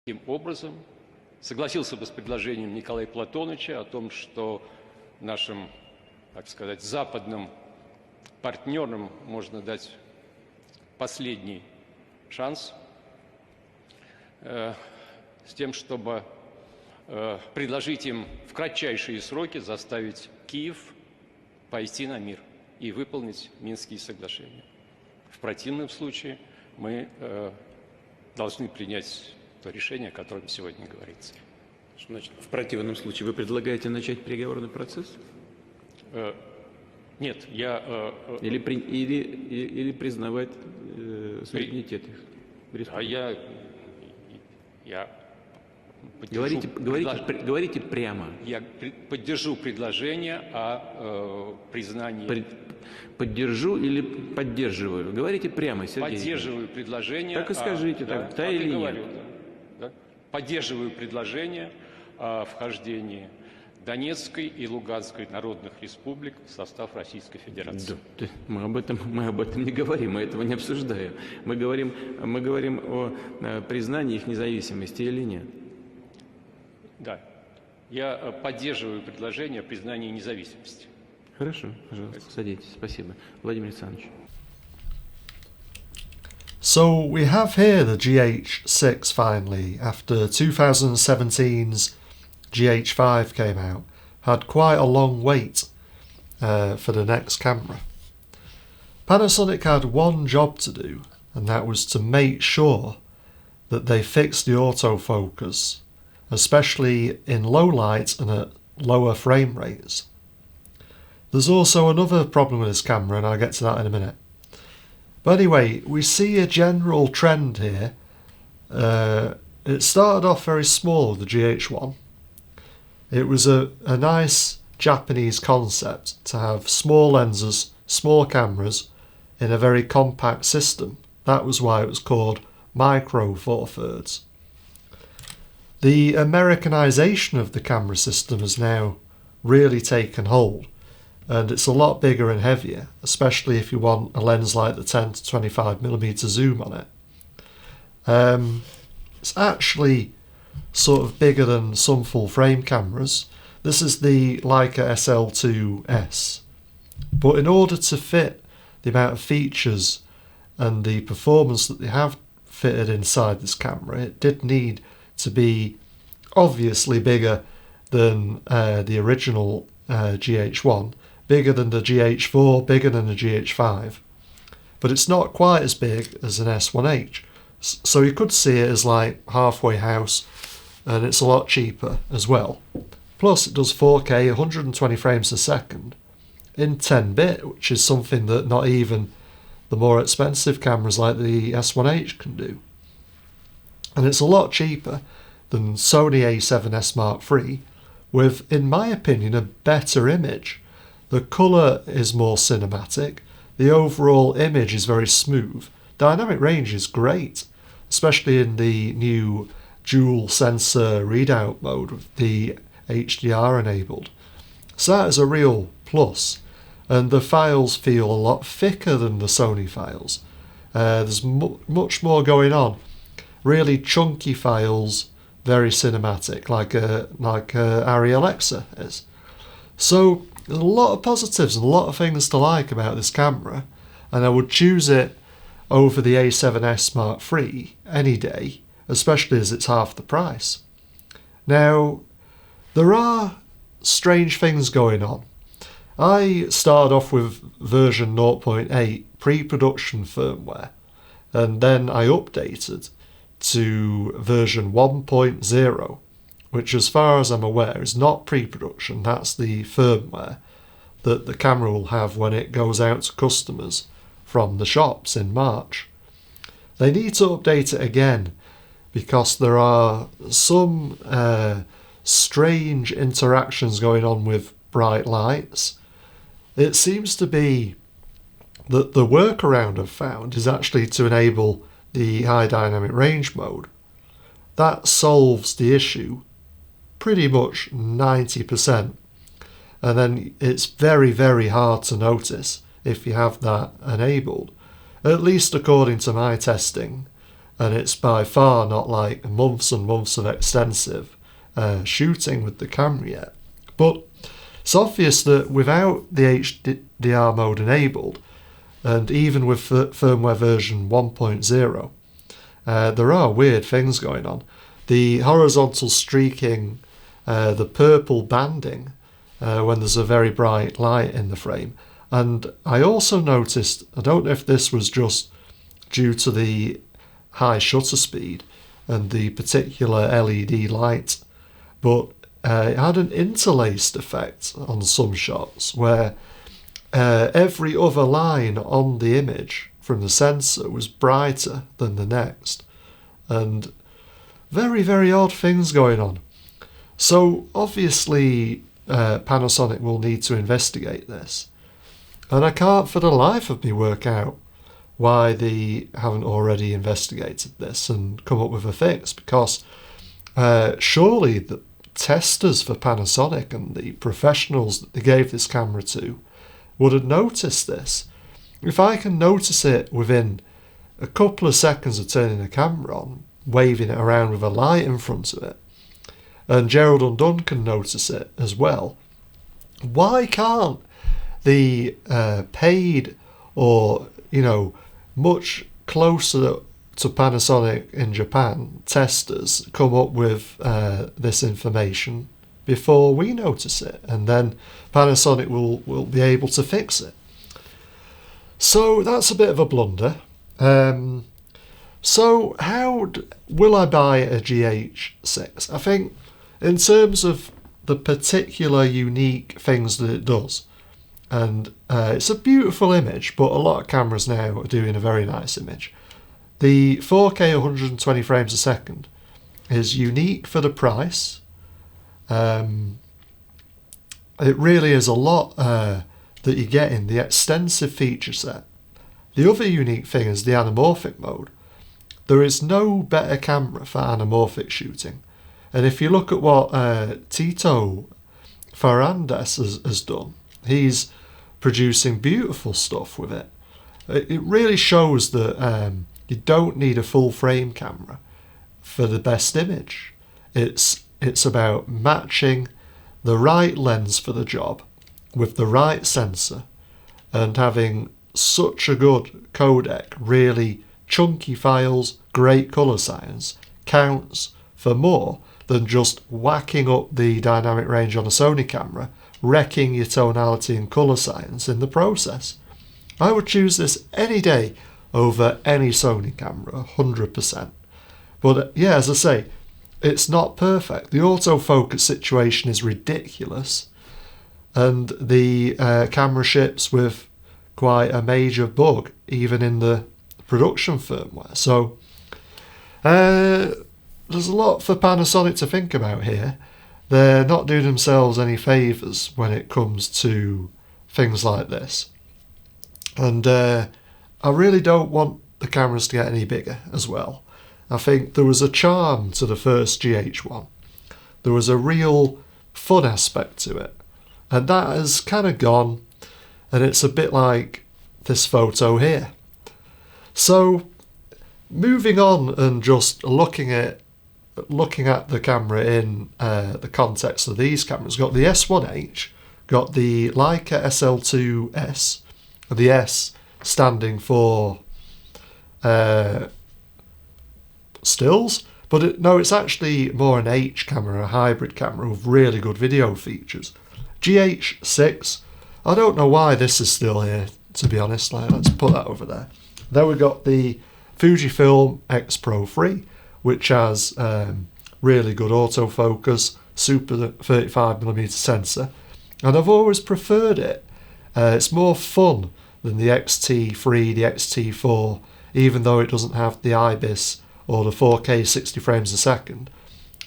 Таким образом, согласился бы с предложением Николая Платоновича о том, что нашим, так сказать, западным партнерам можно дать последний шанс с тем, чтобы предложить им в кратчайшие сроки заставить Киев пойти на мир и выполнить Минские соглашения. В противном случае мы должны принять то решение, о котором сегодня говорится. Что значит, в противном случае вы предлагаете начать переговорный процесс? Нет, я... Или признавать суверенитет их? А я говорите прямо. Я поддержу предложение о признании... Поддержу или поддерживаю? Говорите прямо, Сергей. Поддерживаю предложение... Так и скажите, да или нет. Говорю, да. Поддерживаю предложение о вхождении Донецкой и Луганской народных республик в состав Российской Федерации. Да, мы об этом не говорим, мы этого не обсуждаем. Мы говорим о признании их независимости или нет. Да, я поддерживаю предложение о признании независимости. Хорошо, пожалуйста, садитесь, спасибо. Владимир Александрович. So we have here the GH6 finally, after 2017's GH5 came out, had quite a long wait for the next camera. Panasonic had one job to do, and that was to make sure that they fixed the autofocus, especially in low light and at lower frame rates. There's also another problem with this camera, and I'll get to that in a minute. But anyway, we see a general trend here. It started off very small, the GH1. It was a nice Japanese concept to have small lenses, small cameras in a very compact system. That was why it was called Micro Four Thirds. The Americanization of the camera system has now really taken hold, and it's a lot bigger and heavier, especially if you want a lens like the 10 to 25mm zoom on it. It's actually sort of bigger than some full frame cameras. This is the Leica SL2S, but in order to fit the amount of features and the performance that they have fitted inside this camera, it did need to be obviously bigger than the original GH1, bigger than the GH4, bigger than the GH5, but it's not quite as big as an S1H, so you could see it as like halfway house, and it's a lot cheaper as well. Plus it does 4K 120 frames a second in 10-bit, which is something that not even the more expensive cameras like the S1H can do. And it's a lot cheaper than Sony A7S Mark III, with, in my opinion, a better image. The colour is more cinematic, the overall image is very smooth, dynamic range is great, especially in the new dual sensor readout mode with the HDR enabled. So that is a real plus, and the files feel a lot thicker than the Sony files. There's much more going on, really chunky files, very cinematic, like Arri Alexa is. So there's a lot of positives and a lot of things to like about this camera, and I would choose it over the A7S Mark III any day, especially as it's half the price. Now, there are strange things going on. I started off with version 0.8 pre-production firmware, and then I updated to version 1.0, which as far as I'm aware is not pre-production, that's the firmware that the camera will have when it goes out to customers from the shops in March. They need to update it again because there are some strange interactions going on with bright lights. It seems to be that the workaround I've found is actually to enable the high dynamic range mode. That solves the issue pretty much 90%, and then it's very, very hard to notice if you have that enabled, at least according to my testing. and it's by far not like months and months of extensive shooting with the camera yet. But it's obvious that without the HDR mode enabled, and even with firmware version 1.0, there are weird things going on. The horizontal streaking, the purple banding when there's a very bright light in the frame. And I also noticed, I don't know if this was just due to the high shutter speed and the particular LED light, but it had an interlaced effect on some shots where every other line on the image from the sensor was brighter than the next. And very, very odd things going on. So obviously Panasonic will need to investigate this. And I can't for the life of me work out why they haven't already investigated this and come up with a fix, because surely the testers for Panasonic and the professionals that they gave this camera to would have noticed this. If I can notice it within a couple of seconds of turning the camera on, waving it around with a light in front of it, and Gerald Undone can notice it as well, why can't the paid or, much closer to Panasonic in Japan testers come up with this information before we notice it, and then Panasonic will be able to fix it? So that's a bit of a blunder. So how will I buy a GH6? I think in terms of the particular unique things that it does, and it's a beautiful image, but a lot of cameras now are doing a very nice image. The 4K 120 frames a second is unique for the price. It really is a lot that you get in the extensive feature set. The other unique thing is the anamorphic mode. There is no better camera for anamorphic shooting. And if you look at what Tito Ferrandes has done, he's producing beautiful stuff with it. It really shows that you don't need a full frame camera for the best image. It's about matching the right lens for the job with the right sensor and having such a good codec, really chunky files, great colour science, counts for more than just whacking up the dynamic range on a Sony camera, wrecking your tonality and colour science in the process. I would choose this any day over any Sony camera, 100%. But yeah, as I say, it's not perfect. The autofocus situation is ridiculous, and the camera ships with quite a major bug, even in the production firmware. So there's a lot for Panasonic to think about here. They're not doing themselves any favours when it comes to things like this. And I really don't want the cameras to get any bigger as well. I think there was a charm to the first GH1. There was a real fun aspect to it. And that has kind of gone, and it's a bit like this photo here. So moving on and just looking at the camera in the context of these cameras, got the S1H, got the Leica SL2S, the S standing for stills, but no, it's actually more an H camera, a hybrid camera with really good video features. GH6, I don't know why this is still here, to be honest. Let's put that over there. Then we've got the Fujifilm X Pro 3, which has really good autofocus, super 35mm sensor, and I've always preferred it. It's more fun than the XT3, the XT4, even though it doesn't have the IBIS or the 4K 60 frames a second.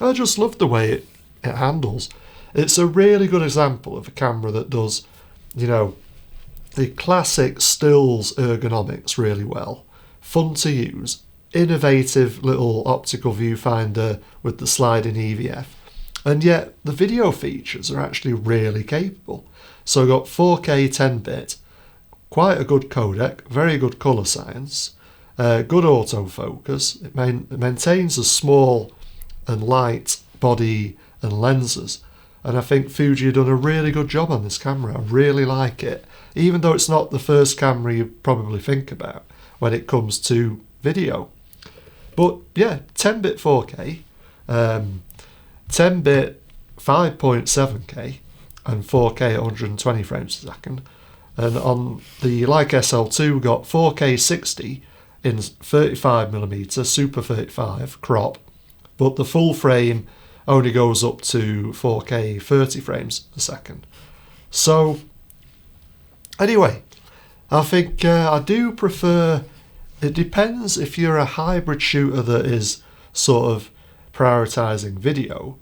I just love the way it handles. It's a really good example of a camera that does, the classic stills ergonomics really well. Fun to use, innovative little optical viewfinder with the sliding EVF, and yet the video features are actually really capable. So I've got 4K 10-bit, quite a good codec, very good colour science, good autofocus. It maintains a small and light body and lenses. And I think Fuji have done a really good job on this camera. I really like it. Even though it's not the first camera you probably think about when it comes to video. But yeah, 10-bit 4K, 10-bit 5.7K, and 4K at 120 frames a second. And on the Leica SL2 we got 4K 60 in 35mm Super 35 crop, but the full frame only goes up to 4K 30 frames a second. So anyway, I think I do prefer, it depends if you're a hybrid shooter that is sort of prioritising video,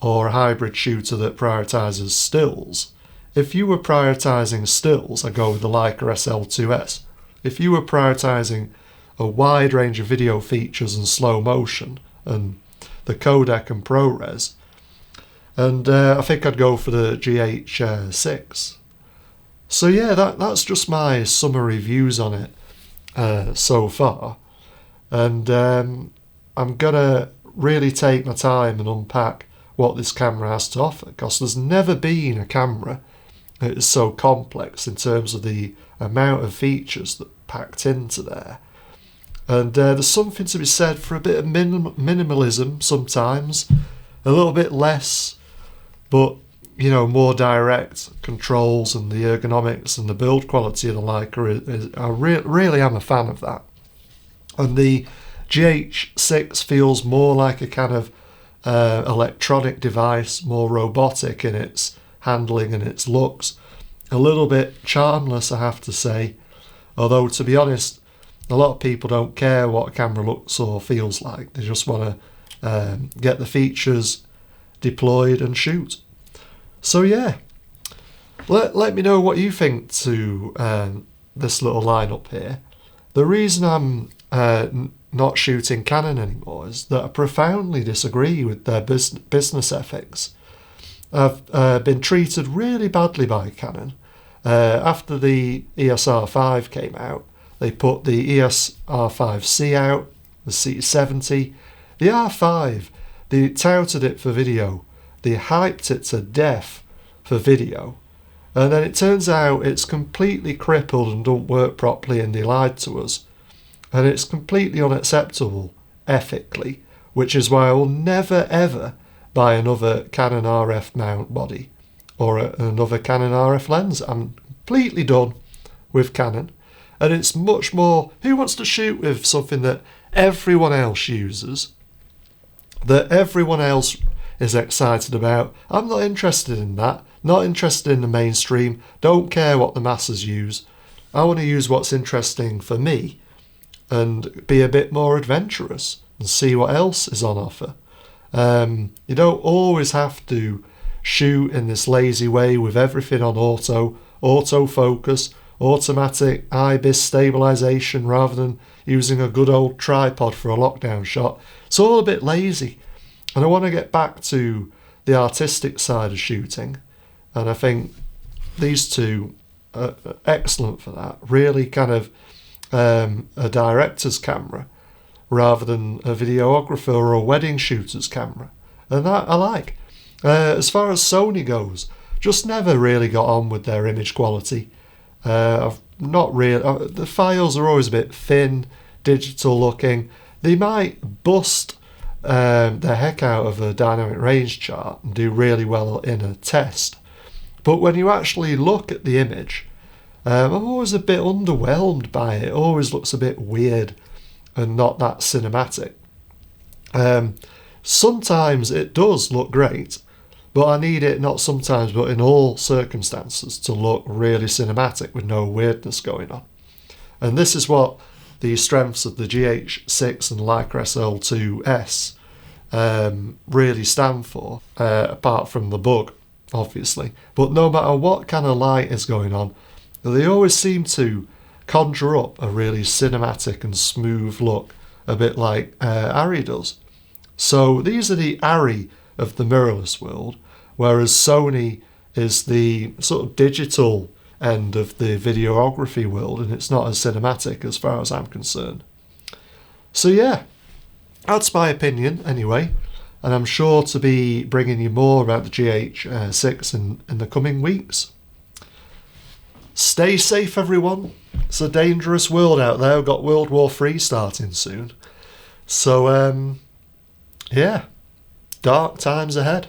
or a hybrid shooter that prioritises stills. If you were prioritising stills, I go with the Leica SL2S. If you were prioritising a wide range of video features and slow motion and the codec and ProRes, and I think I'd go for the GH6. So yeah, that's just my summary views on it so far, and I'm gonna really take my time and unpack what this camera has to offer, because there's never been a camera that is so complex in terms of the amount of features that packed into there. And there's something to be said for a bit of minimalism sometimes, a little bit less, but you know, more direct controls, and the ergonomics and the build quality of the Leica I really am a fan of that. And the GH6 feels more like a kind of electronic device, more robotic in its handling and its looks. A little bit charmless, I have to say, although to be honest, a lot of people don't care what a camera looks or feels like. They just want to get the features deployed and shoot. So yeah, let me know what you think to this little lineup here. The reason I'm not shooting Canon anymore is that I profoundly disagree with their business ethics. I've been treated really badly by Canon. After the EOS-R5 came out, they put the EOS-R5C out, the C70. The R5, they touted it for video. They hyped it to death for video. And then it turns out it's completely crippled and don't work properly, and they lied to us. And it's completely unacceptable ethically, which is why I will never ever buy another Canon RF mount body or another Canon RF lens. I'm completely done with Canon. And it's much more, who wants to shoot with something that everyone else uses, that everyone else is excited about? I'm not interested in that. Not interested in the mainstream. Don't care what the masses use. I want to use what's interesting for me and be a bit more adventurous and see what else is on offer. You don't always have to shoot in this lazy way with everything on autofocus, automatic IBIS stabilization rather than using a good old tripod for a lockdown shot. It's all a bit lazy, and I want to get back to the artistic side of shooting, and I think these two are excellent for that. Really kind of a director's camera rather than a videographer or a wedding shooter's camera, and that I like. As far as Sony goes, just never really got on with their image quality. I've not really. The files are always a bit thin, digital looking. They might bust the heck out of a dynamic range chart and do really well in a test, but when you actually look at the image, I'm always a bit underwhelmed by it. It always looks a bit weird and not that cinematic. Sometimes it does look great, but I need it, not sometimes, but in all circumstances, to look really cinematic with no weirdness going on. And this is what the strengths of the GH6 and Leica SL2S really stand for, apart from the bug, obviously. But no matter what kind of light is going on, they always seem to conjure up a really cinematic and smooth look, a bit like Arri does. So these are the Arri of the mirrorless world, whereas Sony is the sort of digital end of the videography world, and it's not as cinematic as far as I'm concerned. So yeah, that's my opinion anyway, and I'm sure to be bringing you more about the GH6 in the coming weeks. Stay safe, everyone. It's a dangerous world out there. We've got World War III starting soon. So, yeah, dark times ahead.